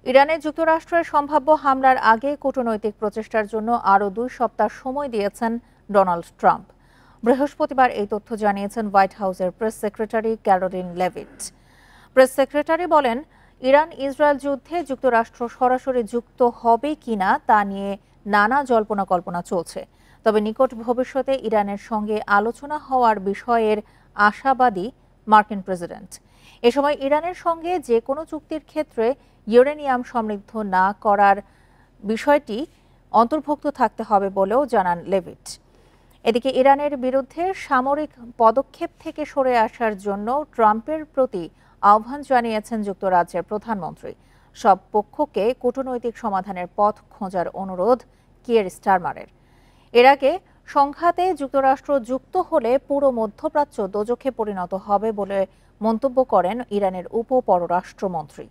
ইরানে যুক্তরাষ্ট্রের সম্ভাব্য হামলার আগে কূটনৈতিক প্রচেষ্টার জন্য আরও 2 সপ্তাহ সময় দিয়েছেন ডোনাল্ড ট্রাম্প। বৃহস্পতিবার এই তথ্য জানিয়েছেন হোয়াইট হাউসের press secretary Karoline Leavitt. Press secretary বলেন, ইরান ইসরায়েল যুদ্ধে যুক্তরাষ্ট্র সরাসরি যুক্ত হবে কিনা তা নিয়ে নানা জল্পনা কল্পনা চলছে। তবে নিকট ভবিষ্যতে ইরানের সঙ্গে আলোচনা হওয়ার বিষয়ের আশাবাদী মার্কিন প্রেসিডেন্ট। এ সময় ইরানের সঙ্গে যে কোনো চুক্তির ক্ষেত্রে ইউরেনিয়াম সমৃদ্ধ না করার বিষয়টি অন্তর্ভুক্ত থাকতে হবে বলেও জানান লেভিট। এদিকে ইরানের বিরুদ্ধে সামরিক পদক্ষেপ থেকে সরে আসার জন্য ট্রাম্পের প্রতি আহ্বান জানিয়েছেন যুক্তরাজ্যের প্রধানমন্ত্রী। সব পক্ষকে কূটনৈতিক সমাধানের পথ খোঁজার অনুরোধ কিয়ের স্টারমারের। এর আগে সংঘাতে যুক্তরাষ্ট্র যুক্ত হলে পুরো মধ্যপ্রাচ্য দোজখে পরিণত হবে বলে মন্তব্য করেন ইরানের উপ পররাষ্ট্রমন্ত্রী।